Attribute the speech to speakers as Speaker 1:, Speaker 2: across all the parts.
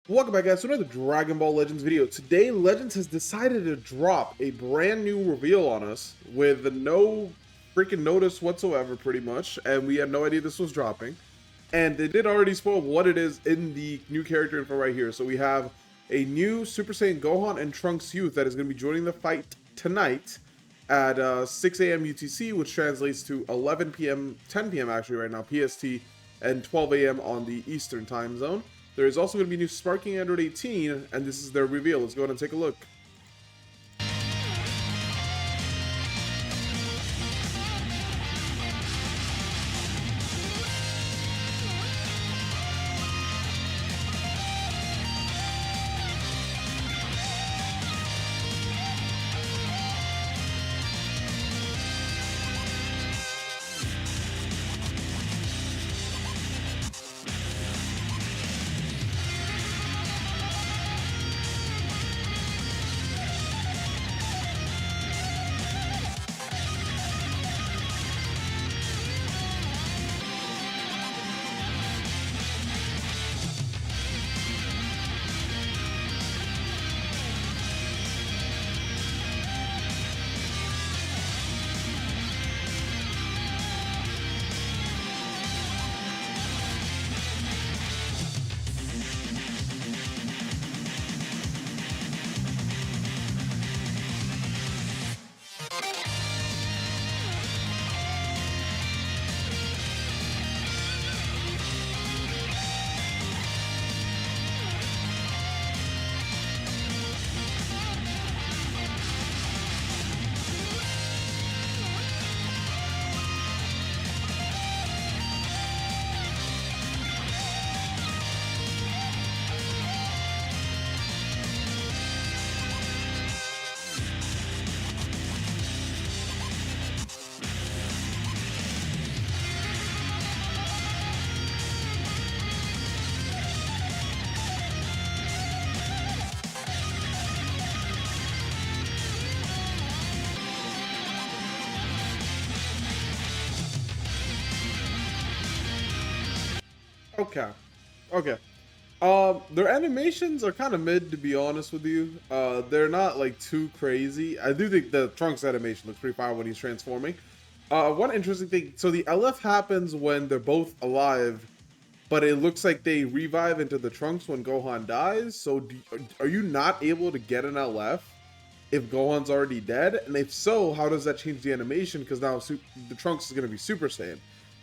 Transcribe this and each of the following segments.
Speaker 1: Welcome back, guys, to another Dragon Ball Legends video. Today, Legends has decided to drop a brand new reveal on us with no freaking notice whatsoever, pretty much, and we had no idea this was dropping. And they did already spoil what it is in the new character info right here. So we have a new Super Saiyan Gohan and Trunks Youth that is going to be joining the fight tonight at 6 a.m. UTC, which translates to 11 p.m., 10 p.m. actually right now, PST, and 12 a.m. on the Eastern time zone. There is also going to be new Sparking Android 18, and this is their reveal. Let's go ahead and take a look. Okay. Okay. Their animations are kind of mid, to be honest with you. They're not like too crazy. I do think the Trunks animation looks pretty fire when he's transforming. One interesting thing, so the LF happens when they're both alive, but it looks like they revive into the Trunks when Gohan dies. So are you not able to get an LF if Gohan's already dead? And if so, how does that change the animation? Because now the Trunks is going to be Super Saiyan.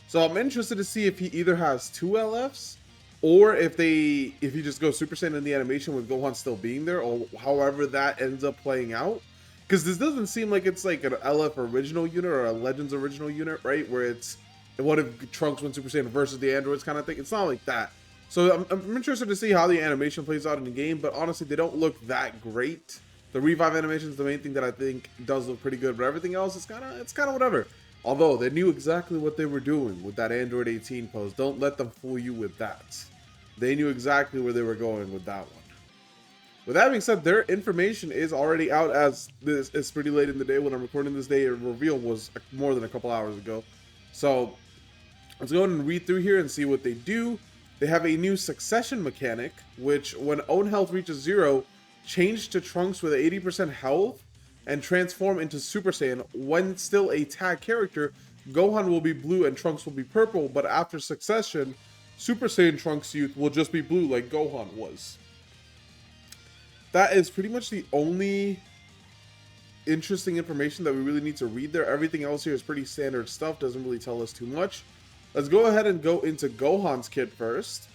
Speaker 1: So I'm interested to see if he either has two LFs or if he just goes Super Saiyan in the animation with Gohan still being there, or however that ends up playing out. Because this doesn't seem like it's like an LF original unit or a Legends original unit, right? Where it's, what if Trunks went Super Saiyan versus the androids kind of thing. It's not like that. So I'm interested to see how the animation plays out in the game, but honestly, they don't look that great. The revive animation is the main thing that I think does look pretty good, but everything else is kind of whatever. Although they knew exactly what they were doing with that Android 18 pose. Don't let them fool you with that. They knew exactly where they were going with that one. With that being said, their information is already out, as this is pretty late in the day when I'm recording this day. A reveal was more than a couple hours ago. So let's go ahead and read through here and see what they do. They have a new succession mechanic, which when own health reaches 0, change to Trunks with 80% health and transform into Super Saiyan. When still a tag character, Gohan will be blue and Trunks will be purple, but after succession, Super Saiyan Trunks Youth will just be blue like Gohan was. That is pretty much the only interesting information that we really need to read there. Everything else here is pretty standard stuff, doesn't really tell us too much. Let's go ahead and go into Gohan's kit first.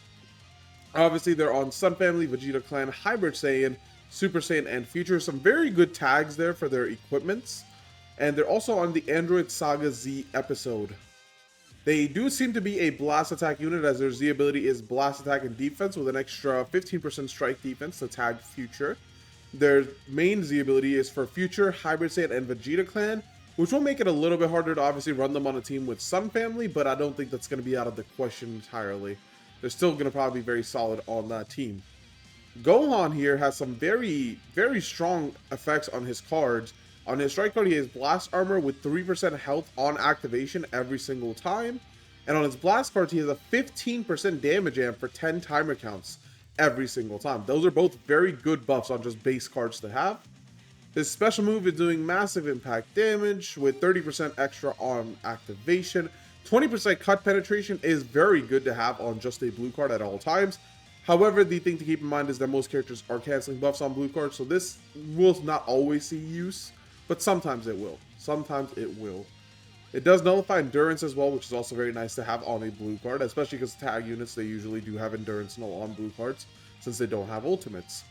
Speaker 1: Obviously, they're on Sun Family, Vegeta Clan, Hybrid Saiyan, Super Saiyan, and Future. Some very good tags there for their equipments. And they're also on the Android Saga Z episode. They do seem to be a blast attack unit, as their Z ability is blast attack and defense with an extra 15% strike defense to tag Future. Their main Z ability is for Future, Hybrid Saiyan, and Vegeta Clan, which will make it a little bit harder to obviously run them on a team with Sun Family, but I don't think that's going to be out of the question entirely. They're still going to probably be very solid on that team. Gohan here has some very, very strong effects on his cards. On his strike card, he has Blast Armor with 3% health on activation every single time. And on his Blast card, he has a 15% damage amp for 10 timer counts. every single time. Those are both very good buffs on just base cards to have. His special move is doing massive impact damage with 30% extra on activation. 20% cut penetration is very good to have on just a blue card at all times. However, the thing to keep in mind is that most characters are canceling buffs on blue cards, so this will not always see use, but sometimes it will. Sometimes it will. It does nullify endurance as well, which is also very nice to have on a blue card, especially because tag units, they usually do have endurance null on blue cards, since they don't have ultimates.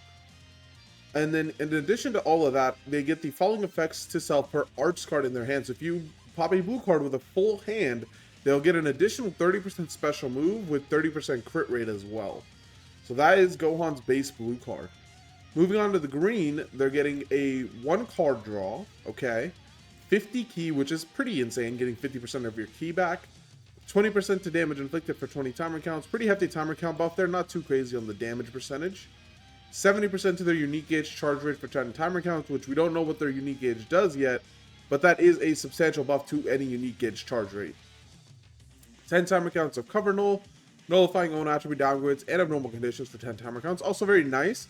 Speaker 1: And then in addition to all of that, they get the following effects to sell per arts card in their hands. So if you pop a blue card with a full hand, they'll get an additional 30% special move with 30% crit rate as well. So that is Gohan's base blue card. Moving on to the green, they're getting a 1 card draw, okay, 50 ki, which is pretty insane, getting 50% of your ki back, 20% to damage inflicted for 20 timer counts, pretty hefty timer count buff there, not too crazy on the damage percentage, 70% to their unique gauge charge rate for 10 timer counts, which we don't know what their unique gauge does yet, but that is a substantial buff to any unique gauge charge rate. 10 timer counts of cover null, nullifying own attribute downgrades, and abnormal conditions for 10 timer counts. Also very nice.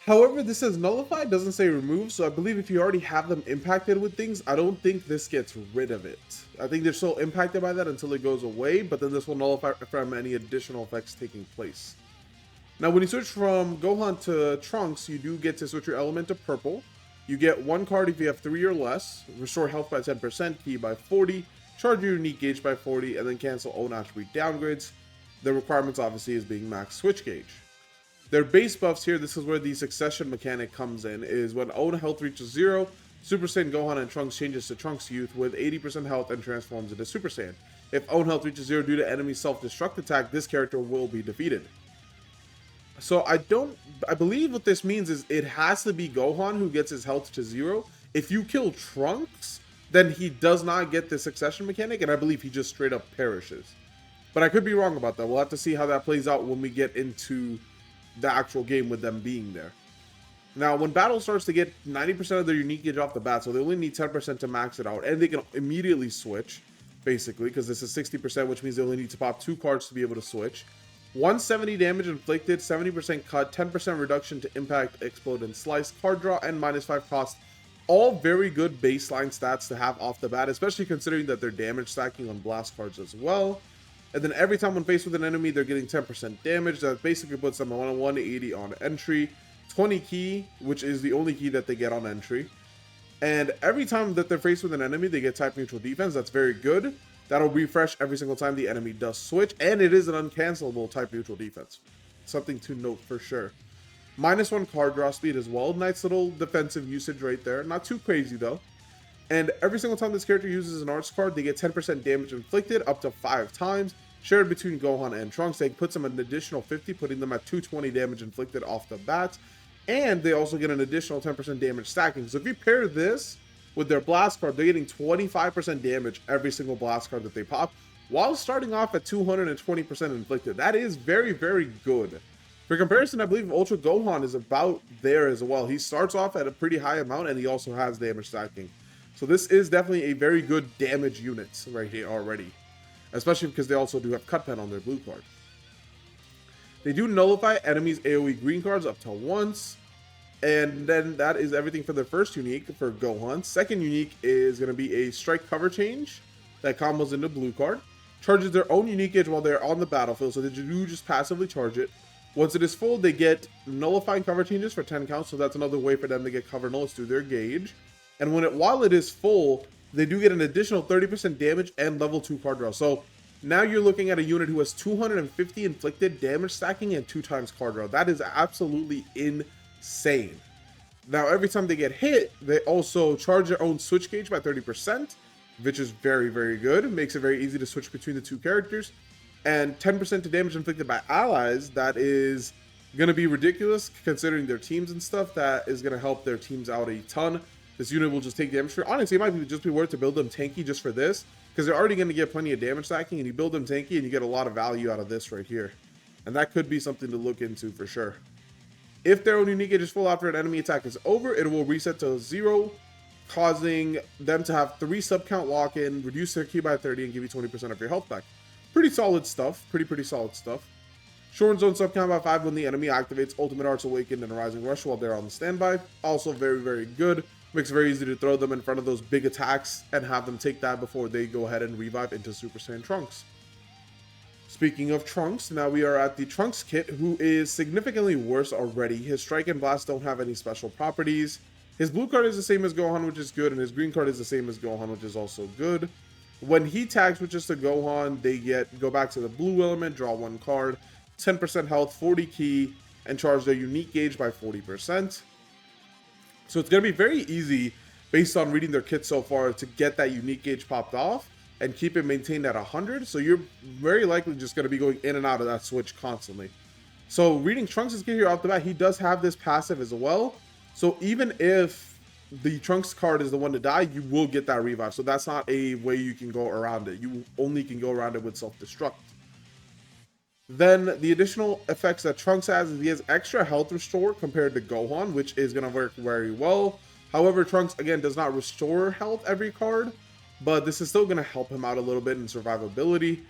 Speaker 1: However, this says nullified, doesn't say remove, so I believe if you already have them impacted with things, I don't think this gets rid of it. I think they're still impacted by that until it goes away, but then this will nullify from any additional effects taking place. Now, when you switch from Gohan to Trunks, you do get to switch your element to purple. You get 1 card if you have 3 or less, restore health by 10%, ki by 40, charge your unique gauge by 40, and then cancel own attribute downgrades. The requirements obviously is being max switch gauge. Their base buffs here, this is where the succession mechanic comes in, is when own health reaches 0, Super Saiyan Gohan and Trunks changes to Trunks Youth with 80% health and transforms into Super Saiyan. If own health reaches 0 due to enemy self-destruct attack, this character will be defeated. So I believe what this means is it has to be Gohan who gets his health to 0. If you kill Trunks, then he does not get the succession mechanic, and I believe he just straight up perishes. But I could be wrong about that. We'll have to see how that plays out when we get into the actual game with them being there. Now, when battle starts to get 90% of their unique gauge off the bat, so they only need 10% to max it out, and they can immediately switch, basically, because this is 60%, which means they only need to pop 2 cards to be able to switch. 170 damage inflicted, 70% cut, 10% reduction to impact, explode, and slice, card draw, and -5 cost. All very good baseline stats to have off the bat, especially considering that they're damage stacking on blast cards as well. And then every time when faced with an enemy, they're getting 10% damage. That basically puts them on a 180 on entry. 20 ki, which is the only ki that they get on entry. And every time that they're faced with an enemy, they get type neutral defense. That's very good. That'll refresh every single time the enemy does switch. And it is an uncancelable type neutral defense. Something to note for sure. -1 card draw speed as well. Nice little defensive usage right there. Not too crazy though. And every single time this character uses an arts card, they get 10% damage inflicted up to 5 times. Shared between Gohan and Trunks, they puts them an additional 50, putting them at 220 damage inflicted off the bat. And they also get an additional 10% damage stacking. So if you pair this with their blast card, they're getting 25% damage every single blast card that they pop, while starting off at 220% inflicted. That is very, very good. For comparison, I believe Ultra Gohan is about there as well. He starts off at a pretty high amount, and he also has damage stacking. So this is definitely a very good damage unit right here already. Especially because they also do have cut pen on their blue card. They do nullify enemies' AoE green cards up to once. And then that is everything for their first unique for Gohan. Second unique is going to be a strike cover change that combos into blue card. Charges their own unique gauge while they're on the battlefield, so they do just passively charge it. Once it is full, they get nullifying cover changes for 10 counts, so that's another way for them to get cover nulls through their gauge. And while it is full, they do get an additional 30% damage and level 2 card draw. So now you're looking at a unit who has 250 inflicted damage stacking and 2 times card draw. That is absolutely insane. Now, every time they get hit, they also charge their own switch gauge by 30%, which is very, very good. It makes it very easy to switch between the 2 characters. And 10% to damage inflicted by allies, that is going to be ridiculous considering their teams and stuff. That is going to help their teams out a ton. This unit will just take damage for. Honestly, it might just be worth to build them tanky just for this, because they're already going to get plenty of damage stacking, and you build them tanky and you get a lot of value out of this right here. And that could be something to look into for sure. If their own unique gauge is full after an enemy attack is over, it will reset to 0, causing them to have 3 sub count lock in, reduce their ki by 30, and give you 20% of your health back. Pretty solid stuff. Pretty solid stuff. Shorten zone sub count by 5 when the enemy activates Ultimate Arts Awakened and Rising Rush while they're on the standby. Also very, very good. Makes it very easy to throw them in front of those big attacks and have them take that before they go ahead and revive into Super Saiyan Trunks. Speaking of Trunks, now we are at the Trunks kit, who is significantly worse already. His Strike and Blast don't have any special properties. His blue card is the same as Gohan, which is good, and his green card is the same as Gohan, which is also good. When he tags switches to Gohan, they go back to the blue element, draw 1 card, 10% health, 40 ki, and charge their unique gauge by 40%. So it's going to be very easy, based on reading their kit so far, to get that unique gauge popped off and keep it maintained at 100. So you're very likely just going to be going in and out of that switch constantly. So reading Trunks' kit here off the bat, he does have this passive as well. So even if the Trunks card is the one to die, you will get that revive. So that's not a way you can go around it. You only can go around it with self-destruct. Then the additional effects that Trunks has is he has extra health restore compared to Gohan, which is going to work very well. However, Trunks, again, does not restore health every card, but this is still going to help him out a little bit in survivability.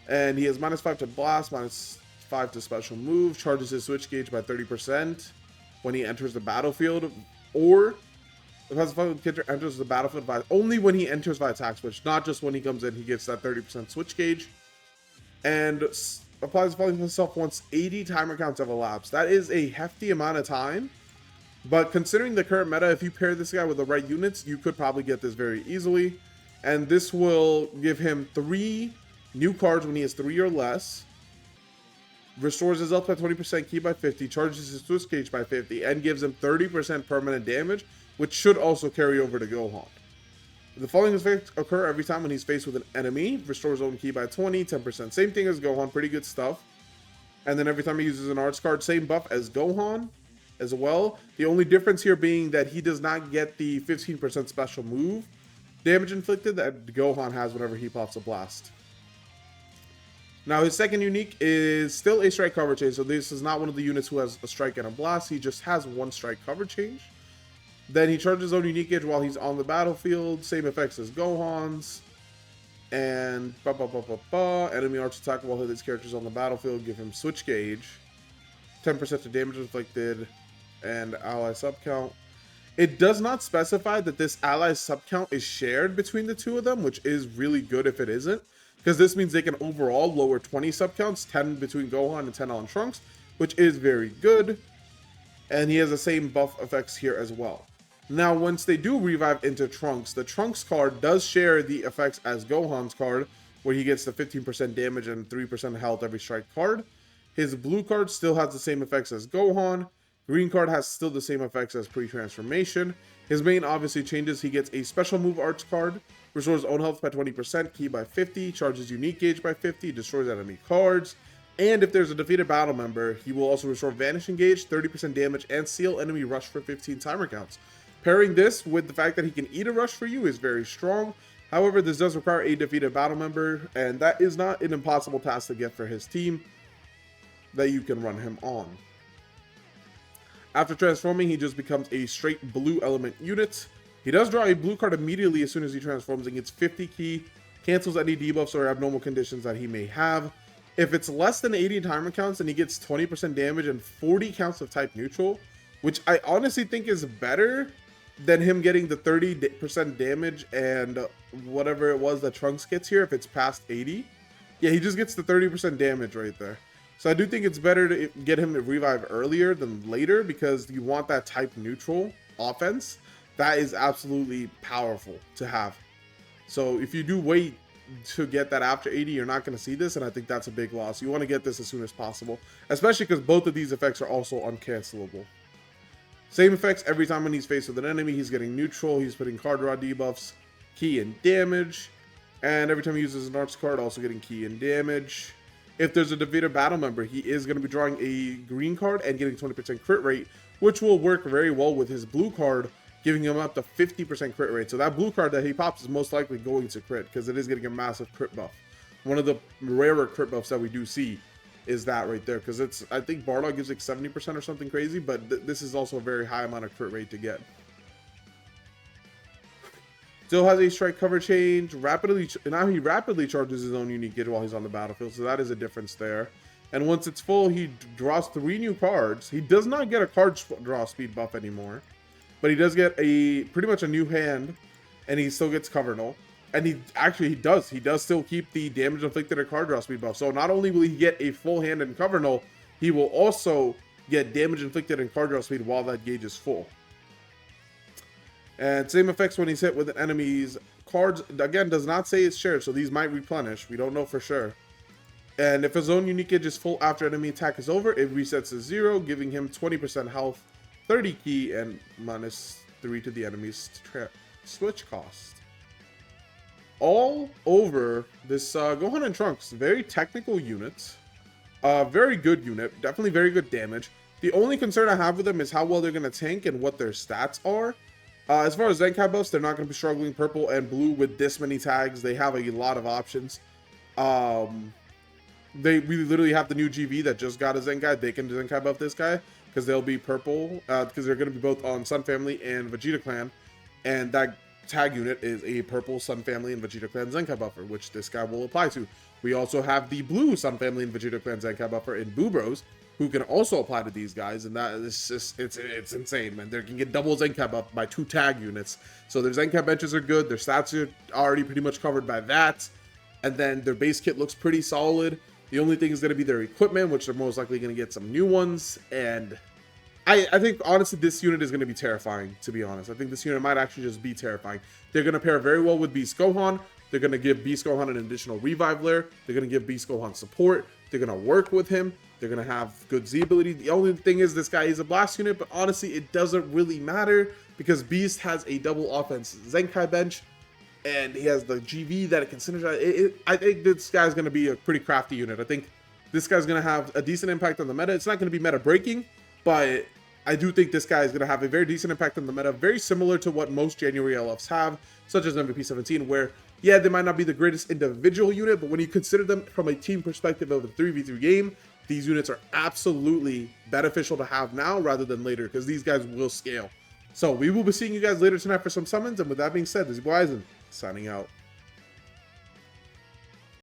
Speaker 1: And he has -5 to blast, -5 to special move, charges his switch gauge by 30% when he enters the battlefield, or if has enters the battlefield by only when he enters by attack switch, not just when he comes in, he gets that 30% switch gauge. And applies the following to himself once 80 timer counts have elapsed. That is a hefty amount of time, but considering the current meta, if you pair this guy with the right units, you could probably get this very easily. And this will give him 3 new cards when he has 3 or less, restores his health by 20%, ki by 50, charges his switch gauge by 50, and gives him 30% permanent damage, which should also carry over to Gohan. The following effects occur every time when he's faced with an enemy. Restores own ki by 20, 10%. Same thing as Gohan, pretty good stuff. And then every time he uses an arts card, same buff as Gohan as well. The only difference here being that he does not get the 15% special move damage inflicted that Gohan has whenever he pops a blast. Now his second unique is still a strike cover change, so this is not one of the units who has a strike and a blast, he just has 1 strike cover change. Then he charges his own unique gauge while he's on the battlefield, same effects as Gohan's. And enemy arts attack while his character's on the battlefield, give him switch gauge, 10% to damage inflicted, and ally sub count. It does not specify that this ally sub count is shared between the two of them, which is really good if it isn't, because this means they can overall lower 20 sub counts, 10 between Gohan and 10 on Trunks, which is very good. And he has the same buff effects here as well. Now, once they do revive into Trunks, the Trunks card does share the effects as Gohan's card, where he gets the 15% damage and 3% health every strike card. His blue card still has the same effects as Gohan. Green card has still the same effects as pre-transformation. His main obviously changes. He gets a special move arts card, restores own health by 20%, ki by 50, charges unique gauge by 50, destroys enemy cards. And if there's a defeated battle member, he will also restore vanishing gauge, 30% damage, and seal enemy rush for 15 timer counts. Pairing this with the fact that he can eat a rush for you is very strong. However, this does require a defeated battle member, and that is not an impossible task to get for his team that you can run him on. After transforming, he just becomes a straight blue element unit. He does draw a blue card immediately as soon as he transforms and gets 50 ki, cancels any debuffs or abnormal conditions that he may have. If it's less than 80 timer counts, then he gets 20% damage and 40 counts of type neutral, which I honestly think is better than him getting the 30% damage and whatever it was that Trunks gets here if it's past 80. Yeah, he just gets the 30% damage right there. So I do think it's better to get him to revive earlier than later, because you want that type neutral offense. That is absolutely powerful to have. So if you do wait to get that after 80, you're not going to see this, and I think that's a big loss. You want to get this as soon as possible, especially because both of these effects are also uncancelable. Same effects every time when he's faced with an enemy. He's getting neutral, he's putting card draw debuffs, ki and damage, and every time he uses an arts card, also getting ki and damage. If there's a defeated battle member, he is going to be drawing a green card and getting 20% crit rate, which will work very well with his blue card, giving him up to 50% crit rate. So that blue card that he pops is most likely going to crit, because it is getting a massive crit buff. One of the rarer crit buffs that we do see is that right there, because it's, I think Bardock gives like 70% or something crazy, but this is also a very high amount of crit rate to get. Still has a strike cover change. Now he rapidly charges his own unique gauge while he's on the battlefield, so that is a difference there. And once it's full, he draws 3 new cards. He does not get a card draw speed buff anymore, but he does get a pretty much a new hand, and he still gets Covernal. And he does still keep the damage inflicted and card draw speed buff. So not only will he get a full hand and Covernal, he will also get damage inflicted and card draw speed while that gauge is full. And same effects when he's hit with an enemy's cards. Again, does not say it's shared, so these might replenish. We don't know for sure. And if his own unique gauge is full after enemy attack is over, it resets to 0, giving him 20% health, 30 key, and -3 to the enemy's switch cost. All over this Gohan and Trunks, very technical units. Very good unit, definitely very good damage. The only concern I have with them is how well they're going to tank and what their stats are. As far as Zenkai buffs, they're not going to be struggling purple and blue with this many tags. They have a lot of options. We literally have the new GV that just got a Zenkai. They can Zenkai buff this guy because they'll be purple because they're going to be both on Sun Family and Vegeta Clan. And that tag unit is a purple Sun Family and Vegeta Clan Zenkai buffer, which this guy will apply to. We also have the blue Sun Family and Vegeta Clan Zenkai buffer in Boo Bros, who can also apply to these guys, and that is just it's insane, man. They can get double Zenkai buff by 2 tag units. So their Zenkai benches are good, their stats are already pretty much covered by that, and then their base kit looks pretty solid. The only thing is going to be their equipment, which they're most likely going to get some new ones, and I think, honestly, this unit is going to be terrifying, to be honest. I think this unit might actually just be terrifying. They're going to pair very well with Beast Gohan. They're going to give Beast Gohan an additional revive layer. They're going to give Beast Gohan support. They're going to work with him. They're going to have good Z ability. The only thing is this guy is a blast unit, but honestly, it doesn't really matter because Beast has a double offense Zenkai bench, and he has the GV that it can synergize. I think this guy's going to be a pretty crafty unit. I think this guy's going to have a decent impact on the meta. It's not going to be meta breaking, but I do think this guy is going to have a very decent impact on the meta, very similar to what most January LFs have, such as MVP 17, where, yeah, they might not be the greatest individual unit, but when you consider them from a team perspective of a 3v3 game, these units are absolutely beneficial to have now rather than later, because these guys will scale. So we will be seeing you guys later tonight for some summons, and with that being said, this is Kaizer signing out.